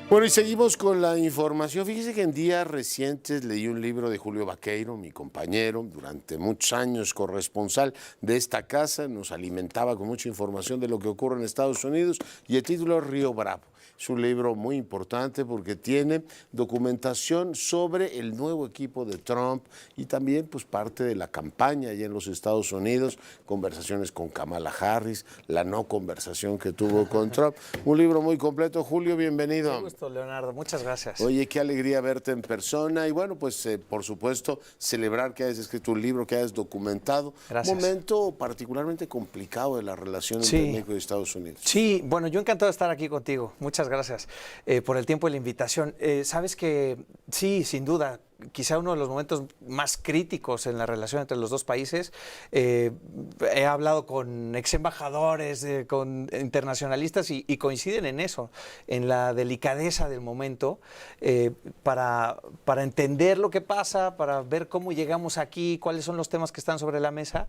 Bueno, y seguimos con la información. Fíjese que en días recientes leí un libro de Julio Vaqueiro, mi compañero, durante muchos años corresponsal de esta casa, nos alimentaba con mucha información de lo que ocurre en Estados Unidos, y el título es Río Bravo. Es un libro muy importante porque tiene documentación sobre el nuevo equipo de Trump y también pues parte de la campaña allá en los Estados Unidos, conversaciones con Kamala Harris, la no conversación que tuvo con Trump. Un libro muy completo. Julio, bienvenido. Qué gusto, Leonardo. Muchas gracias. Oye, qué alegría verte en persona y bueno, pues por supuesto celebrar que hayas escrito un libro, que hayas documentado. Gracias. Un momento particularmente complicado de la relación entre México y Estados Unidos. Sí, bueno, yo encantado de estar aquí contigo. Muchas gracias por el tiempo y la invitación. Sabes que sí, sin duda, quizá uno de los momentos más críticos en la relación entre los dos países. He hablado con ex embajadores, con internacionalistas y coinciden en eso, en la delicadeza del momento, para entender lo que pasa, para ver cómo llegamos aquí, cuáles son los temas que están sobre la mesa.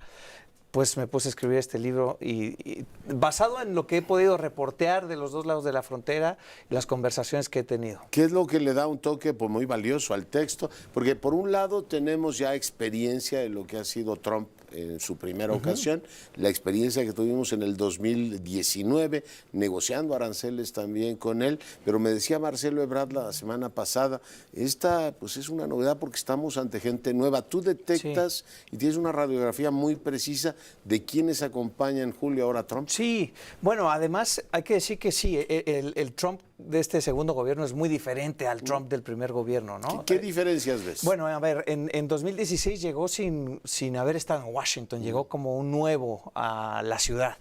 Pues me puse a escribir este libro y basado en lo que he podido reportear de los dos lados de la frontera y las conversaciones que he tenido. ¿Qué es lo que le da un toque pues, muy valioso al texto? Porque por un lado tenemos ya experiencia de lo que ha sido Trump en su primera ocasión, la experiencia que tuvimos en el 2019, negociando aranceles también con él, pero me decía Marcelo Ebrard la semana pasada, esta pues es una novedad porque estamos ante gente nueva. Tú detectas y tienes una radiografía muy precisa de quiénes acompañan, Julio, ahora a Trump. Sí, bueno, además hay que decir que sí, el Trump de este segundo gobierno es muy diferente al Trump del primer gobierno, ¿no? ¿Qué diferencias ves? Bueno, a ver, en 2016 llegó sin haber estado en Washington, llegó como un nuevo a la ciudad.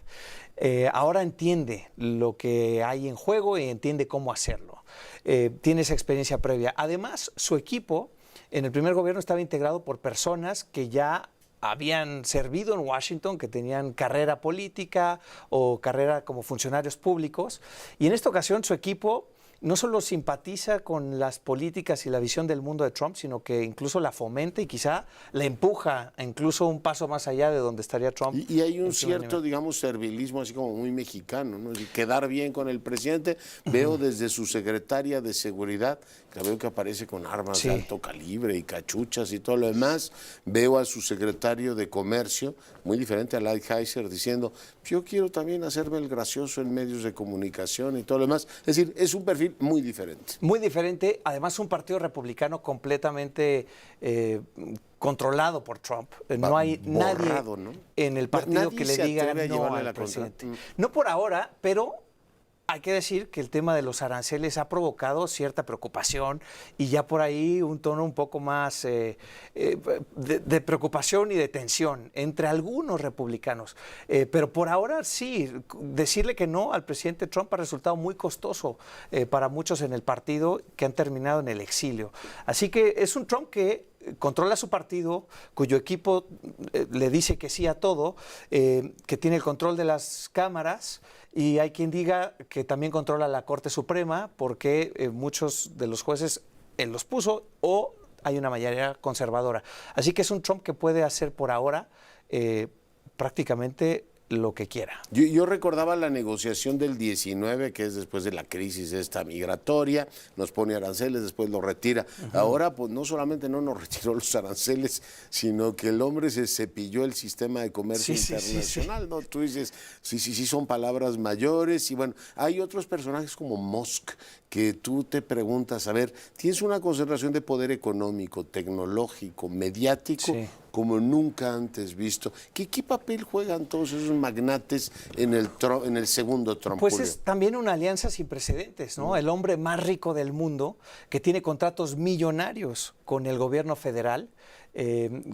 Ahora entiende lo que hay en juego y entiende cómo hacerlo. Tiene esa experiencia previa. Además, su equipo en el primer gobierno estaba integrado por personas que ya habían servido en Washington, que tenían carrera política o carrera como funcionarios públicos, y en esta ocasión su equipo no solo simpatiza con las políticas y la visión del mundo de Trump, sino que incluso la fomenta y quizá la empuja incluso un paso más allá de donde estaría Trump. Y hay un cierto, digamos, servilismo así como muy mexicano, ¿no? Y quedar bien con el presidente. Veo desde su secretaria de seguridad, que veo que aparece con armas de alto calibre y cachuchas y todo lo demás. Veo a su secretario de comercio, muy diferente a Lighthizer, diciendo, yo quiero también hacerme el gracioso en medios de comunicación y todo lo demás. Es decir, es un perfil muy diferente. Muy diferente, además un partido republicano completamente controlado por Trump. No hay borrado, nadie, ¿no? En el partido que le diga no al la presidente. No por ahora, pero hay que decir que el tema de los aranceles ha provocado cierta preocupación y ya por ahí un tono un poco más de preocupación y de tensión entre algunos republicanos. Pero por ahora sí, decirle que no al presidente Trump ha resultado muy costoso para muchos en el partido que han terminado en el exilio. Así que es un Trump que controla su partido, cuyo equipo le dice que sí a todo, que tiene el control de las cámaras, y hay quien diga que también controla la Corte Suprema porque muchos de los jueces él los puso o hay una mayoría conservadora. Así que es un Trump que puede hacer por ahora prácticamente lo que quiera. Yo recordaba la negociación del 19, que es después de la crisis esta migratoria, nos pone aranceles, después lo retira. Ahora, pues no solamente no nos retiró los aranceles, sino que el hombre se cepilló el sistema de comercio internacional, ¿no? Tú dices, sí, son palabras mayores, y bueno, hay otros personajes como Musk, que tú te preguntas, a ver, tienes una concentración de poder económico, tecnológico, mediático, como nunca antes visto. ¿Qué papel juegan todos esos magnates en el segundo Trump? Pues Julio? es también una alianza sin precedentes, ¿no? El hombre más rico del mundo, que tiene contratos millonarios con el gobierno federal,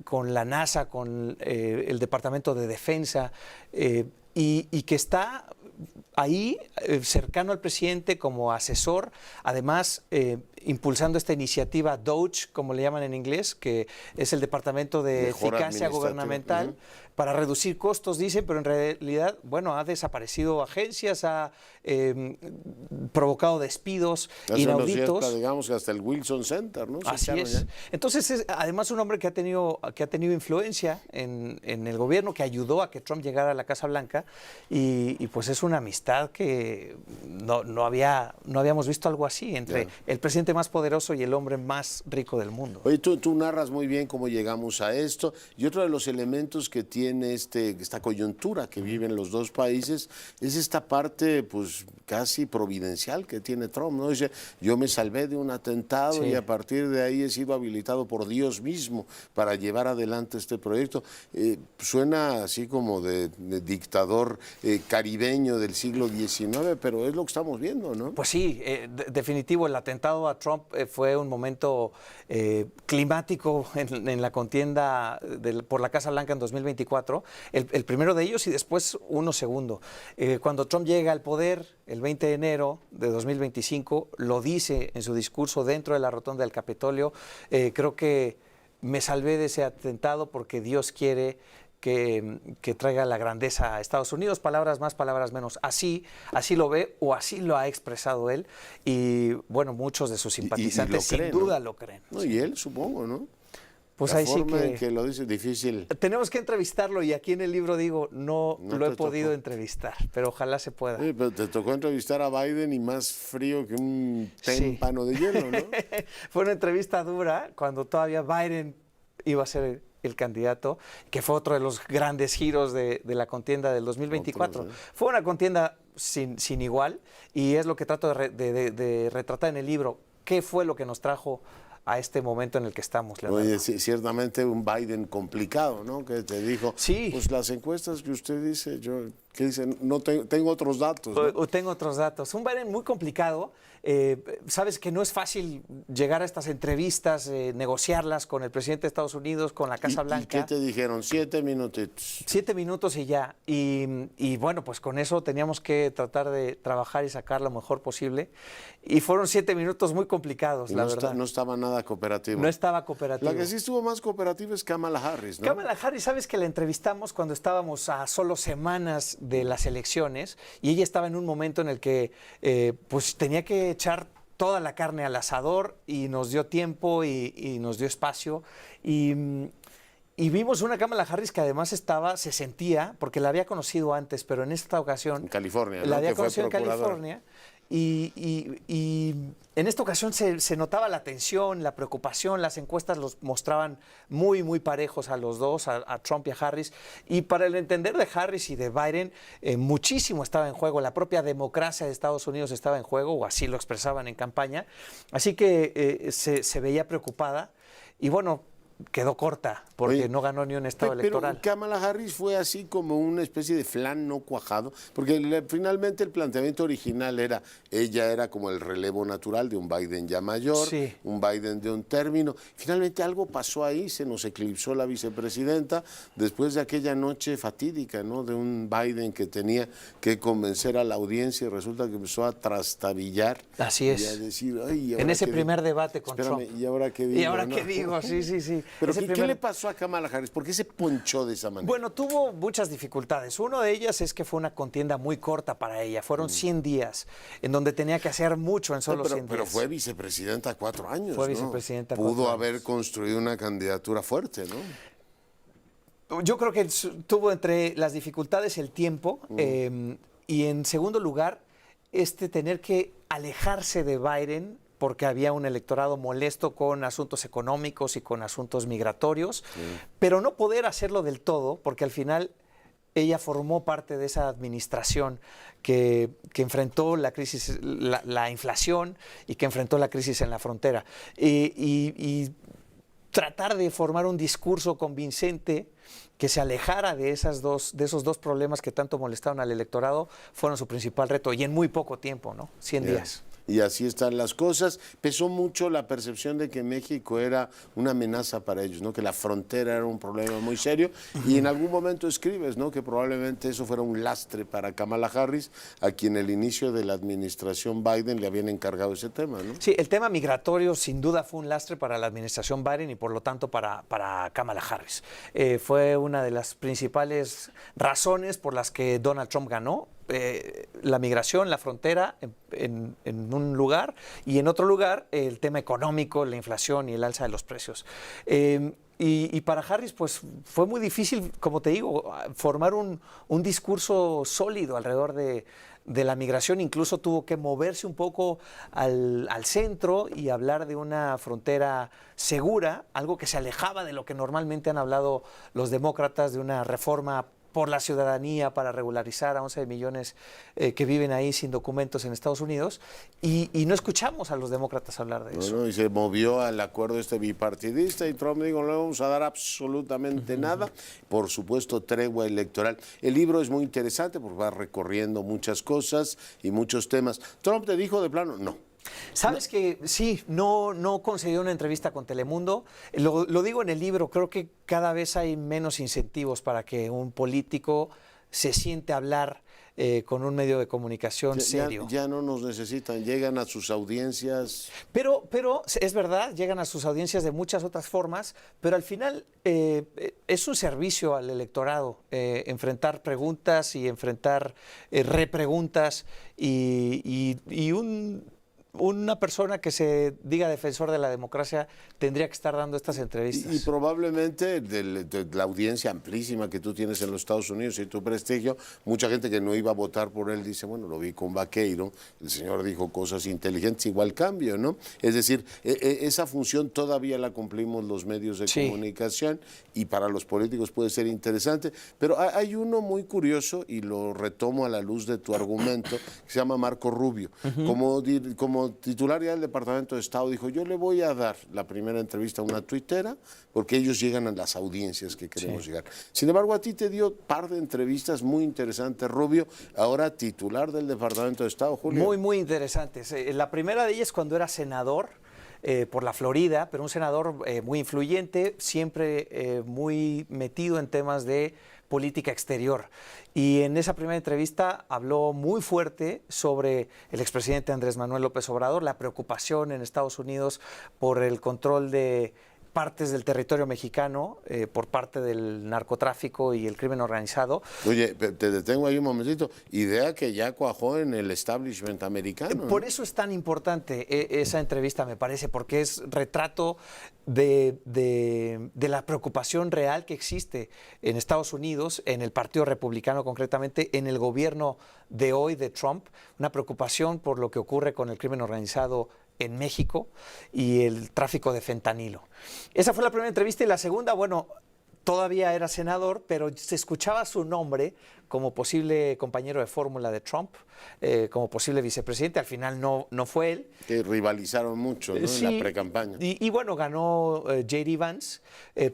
con la NASA, con el Departamento de Defensa, y que está ahí cercano al presidente como asesor, además impulsando esta iniciativa DOGE, como le llaman en inglés, que es el Departamento de Eficacia Gubernamental, para reducir costos, dicen, pero en realidad, bueno, ha desaparecido agencias, ha provocado despidos inauditos. Digamos que hasta el Wilson Center, ¿no? Así es. Entonces, es además un hombre que ha tenido influencia en el gobierno, que ayudó a que Trump llegara a la Casa Blanca, y pues es una amistad amistad que no habíamos visto algo así entre el presidente más poderoso y el hombre más rico del mundo. Oye, tú narras muy bien cómo llegamos a esto, y otro de los elementos que tiene esta coyuntura que viven los dos países es esta parte pues casi providencial que tiene Trump, ¿no? Dice, yo me salvé de un atentado y a partir de ahí he sido habilitado por Dios mismo para llevar adelante este proyecto. Suena así como de dictador caribeño del siglo XIX, pero es lo que estamos viendo, ¿no? Pues sí, definitivo, el atentado a Trump fue un momento climático en la contienda por la Casa Blanca en 2024, el primero de ellos y después uno segundo. Cuando Trump llega al poder el 20 de enero de 2025, lo dice en su discurso dentro de la rotonda del Capitolio, creo que me salvé de ese atentado porque Dios quiere que traiga la grandeza a Estados Unidos, palabras más, palabras menos. Así lo ve o así lo ha expresado él y bueno, muchos de sus simpatizantes sin duda lo creen. No, y él supongo, ¿no? Pues la ahí forma sí en que lo dice difícil. Tenemos que entrevistarlo y aquí en el libro digo, no lo he podido entrevistar, pero ojalá se pueda. Sí, pero te tocó entrevistar a Biden y más frío que un témpano de hielo, ¿no? Fue una entrevista dura cuando todavía Biden iba a ser el candidato, que fue otro de los grandes giros de la contienda del 2024. Fue una contienda sin igual y es lo que trato de retratar en el libro. ¿Qué fue lo que nos trajo a este momento en el que estamos, Leonardo? Oye, ciertamente un Biden complicado, ¿no? Que te dijo, pues las encuestas que usted dice, ¿qué dicen? No tengo otros datos, ¿no? Tengo otros datos. Un Biden muy complicado. Sabes que no es fácil llegar a estas entrevistas, negociarlas con el presidente de Estados Unidos, con la Casa Blanca. ¿Y qué te dijeron? 7 minutitos. 7 minutos y ya. Y bueno, pues con eso teníamos que tratar de trabajar y sacar lo mejor posible. Y fueron 7 minutos muy complicados, la verdad. No estaba nada cooperativo. No estaba cooperativo. La que sí estuvo más cooperativa es Kamala Harris, ¿no? Kamala Harris, sabes que la entrevistamos cuando estábamos a solo semanas de las elecciones y ella estaba en un momento en el que pues tenía que echar toda la carne al asador y nos dio tiempo y nos dio espacio y vimos una Kamala Harris que además se sentía, porque la había conocido antes, pero en esta ocasión en California, la ¿no? había conocido en California y en esta ocasión se notaba la tensión, la preocupación, las encuestas los mostraban muy, muy parejos a los dos, a Trump y a Harris, y para el entender de Harris y de Biden, muchísimo estaba en juego, la propia democracia de Estados Unidos estaba en juego, o así lo expresaban en campaña, así que se veía preocupada, y bueno, quedó corta, porque no ganó ni un estado electoral. Pero Kamala Harris fue así como una especie de flan no cuajado, porque finalmente el planteamiento original ella era como el relevo natural de un Biden ya mayor, un Biden de un término. Finalmente algo pasó ahí, se nos eclipsó la vicepresidenta, después de aquella noche fatídica, ¿no? De un Biden que tenía que convencer a la audiencia y resulta que empezó a trastabillar. Así es. Y a decir, ay, en ese primer debate con Trump. ¿Y ahora qué digo? ¿Y ahora qué digo? Sí. Pero ¿qué le pasó a Kamala Harris? ¿Por qué se ponchó de esa manera? Bueno, tuvo muchas dificultades. Una de ellas es que fue una contienda muy corta para ella. Fueron 100 días, en donde tenía que hacer mucho en solo 100 días. Pero fue vicepresidenta 4 años, Fue vicepresidenta 4 años. Pudo haber construido una candidatura fuerte, ¿no? Yo creo que tuvo entre las dificultades el tiempo y en segundo lugar, tener que alejarse de Biden porque había un electorado molesto con asuntos económicos y con asuntos migratorios, pero no poder hacerlo del todo, porque al final ella formó parte de esa administración que enfrentó la crisis, la inflación y que enfrentó la crisis en la frontera. Y tratar de formar un discurso convincente que se alejara de esos dos problemas que tanto molestaron al electorado fueron su principal reto, y en muy poco tiempo, ¿no? 100 días. Y así están las cosas. Pesó mucho la percepción de que México era una amenaza para ellos, ¿no? Que la frontera era un problema muy serio. Y en algún momento escribes, ¿no? Que probablemente eso fuera un lastre para Kamala Harris, a quien el inicio de la administración Biden le habían encargado ese tema, ¿no? Sí, el tema migratorio sin duda fue un lastre para la administración Biden y por lo tanto para Kamala Harris. Fue una de las principales razones por las que Donald Trump ganó. La migración, la frontera en un lugar y en otro lugar el tema económico, la inflación y el alza de los precios. Y para Harris pues fue muy difícil, como te digo, formar un discurso sólido alrededor de de la migración, incluso tuvo que moverse un poco al centro y hablar de una frontera segura, algo que se alejaba de lo que normalmente han hablado los demócratas, de una reforma por la ciudadanía para regularizar a 11 millones que viven ahí sin documentos en Estados Unidos, y no escuchamos a los demócratas hablar de eso. Bueno, y se movió al acuerdo bipartidista y Trump dijo, no le vamos a dar absolutamente nada, por supuesto tregua electoral. El libro es muy interesante porque va recorriendo muchas cosas y muchos temas. Trump te dijo de plano, no. Sabes que sí, no concedió una entrevista con Telemundo. Lo digo en el libro, creo que cada vez hay menos incentivos para que un político se siente a hablar con un medio de comunicación serio. Ya no nos necesitan, llegan a sus audiencias. Pero es verdad, llegan a sus audiencias de muchas otras formas, pero al final es un servicio al electorado, enfrentar preguntas y enfrentar repreguntas y una persona que se diga defensor de la democracia tendría que estar dando estas entrevistas. Y probablemente de la audiencia amplísima que tú tienes en los Estados Unidos y tu prestigio, mucha gente que no iba a votar por él dice, bueno, lo vi con Vaqueiro, el señor dijo cosas inteligentes, igual cambio, ¿no? Es decir, esa función todavía la cumplimos los medios de comunicación y para los políticos puede ser interesante, pero hay uno muy curioso y lo retomo a la luz de tu argumento, que se llama Marco Rubio. Como titular ya del Departamento de Estado dijo, yo le voy a dar la primera entrevista a una tuitera porque ellos llegan a las audiencias que queremos llegar. Sin embargo, a ti te dio par de entrevistas muy interesantes, Rubio, ahora titular del Departamento de Estado, Julio. Muy interesantes. La primera de ellas cuando era senador por la Florida, pero un senador muy influyente, siempre muy metido en temas de política exterior. Y en esa primera entrevista habló muy fuerte sobre el expresidente Andrés Manuel López Obrador, la preocupación en Estados Unidos por el control de partes del territorio mexicano por parte del narcotráfico y el crimen organizado. Oye, te detengo ahí un momentito. Idea que ya cuajó en el establishment americano. Por eso es tan importante esa entrevista, me parece, porque es retrato de la preocupación real que existe en Estados Unidos, en el Partido Republicano concretamente, en el gobierno de hoy de Trump, una preocupación por lo que ocurre con el crimen organizado en México y el tráfico de fentanilo. Esa fue la primera entrevista y la segunda, bueno, todavía era senador, pero se escuchaba su nombre como posible compañero de fórmula de Trump, como posible vicepresidente. Al final no fue él. Que rivalizaron mucho, ¿no? Sí, en la precampaña. Y bueno, ganó J.D. Vance,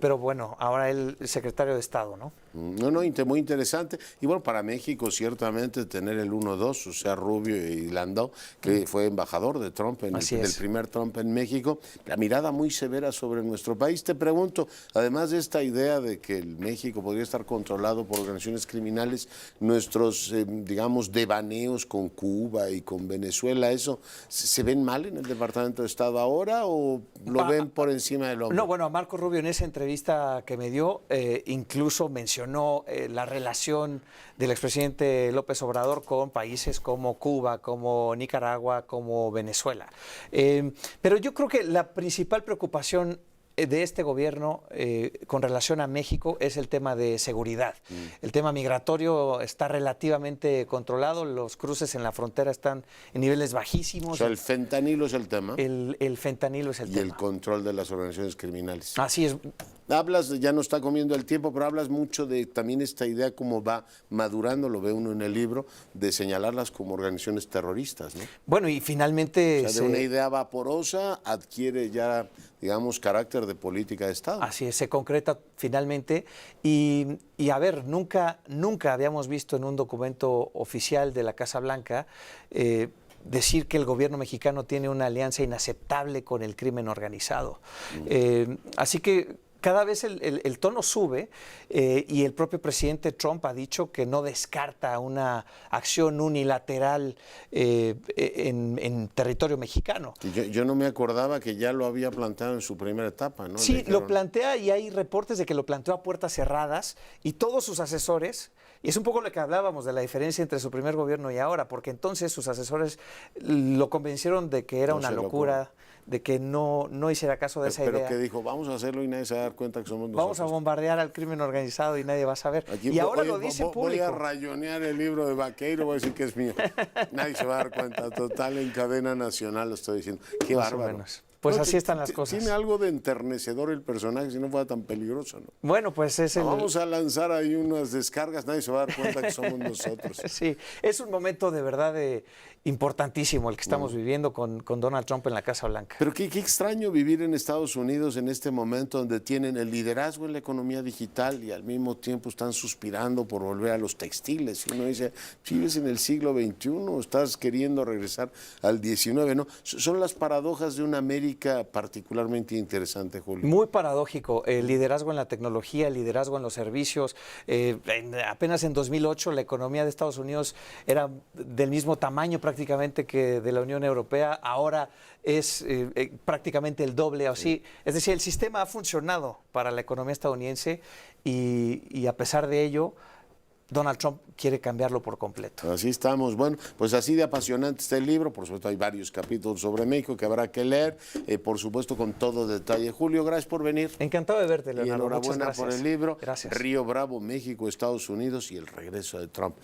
pero bueno, ahora él es secretario de Estado, ¿no? No, muy interesante. Y bueno, para México ciertamente tener el 1-2, o sea, Rubio y Landau, que fue embajador de Trump, del primer Trump en México, la mirada muy severa sobre nuestro país. Te pregunto, además de esta idea de que México podría estar controlado por organizaciones criminales, nuestros, digamos, devaneos con Cuba y con Venezuela, ¿eso se ven mal en el Departamento de Estado ahora o lo ven por encima del hombro? No, bueno, a Marco Rubio en esa entrevista que me dio, incluso mencionó la relación del expresidente López Obrador con países como Cuba, como Nicaragua, como Venezuela. Pero yo creo que la principal preocupación de este gobierno con relación a México es el tema de seguridad. El tema migratorio está relativamente controlado, los cruces en la frontera están en niveles bajísimos. O sea, el fentanilo es el tema. El fentanilo es el tema. Y el control de las organizaciones criminales. Así es. Hablas, ya no está comiendo el tiempo, pero hablas mucho de también esta idea cómo va madurando, lo ve uno en el libro, de señalarlas como organizaciones terroristas, ¿no? Bueno, y finalmente... O sea, de una idea vaporosa adquiere ya, digamos, carácter de política de Estado. Así es, se concreta finalmente. Y a ver, nunca habíamos visto en un documento oficial de la Casa Blanca decir que el gobierno mexicano tiene una alianza inaceptable con el crimen organizado. Así que cada vez el tono sube y el propio presidente Trump ha dicho que no descarta una acción unilateral en territorio mexicano. Yo no me acordaba que ya lo había planteado en su primera etapa, ¿no? Sí, lo plantea y hay reportes de que lo planteó a puertas cerradas y todos sus asesores, y es un poco lo que hablábamos de la diferencia entre su primer gobierno y ahora, porque entonces sus asesores lo convencieron de que era una locura, de que no hiciera caso de esa Pero idea. que dijo, vamos a hacerlo y nadie se va a dar cuenta que somos nosotros. Vamos a bombardear al crimen organizado y nadie va a saber. Aquí, y ahora oye, lo dice público. Voy a rayonear el libro de Vaqueiro, voy a decir que es mío. Nadie se va a dar cuenta. Total, en cadena nacional lo estoy diciendo. Qué Más o bárbaro. menos. Pues No, así están las cosas. Tiene algo de enternecedor el personaje, si no fuera tan peligroso, ¿no? Bueno, pues es el... Vamos a lanzar ahí unas descargas, nadie se va a dar cuenta que somos nosotros. Sí, es un momento de verdad importantísimo el que estamos viviendo con Donald Trump en la Casa Blanca. Pero qué extraño vivir en Estados Unidos en este momento donde tienen el liderazgo en la economía digital y al mismo tiempo están suspirando por volver a los textiles. Y uno dice, si vives en el siglo XXI, estás queriendo regresar al XIX, ¿no? Son las paradojas de una América particularmente interesante, Julio. Muy paradójico, el liderazgo en la tecnología, el liderazgo en los servicios. Apenas en 2008 la economía de Estados Unidos era del mismo tamaño prácticamente que de la Unión Europea, ahora es prácticamente el doble o así. Es decir, el sistema ha funcionado para la economía estadounidense y a pesar de ello, Donald Trump quiere cambiarlo por completo. Así estamos. Bueno, pues así de apasionante está el libro. Por supuesto, hay varios capítulos sobre México que habrá que leer. Por supuesto, con todo detalle. Julio, gracias por venir. Encantado de verte, Y Leonardo. enhorabuena por el libro. Gracias. Río Bravo, México, Estados Unidos y el regreso de Trump.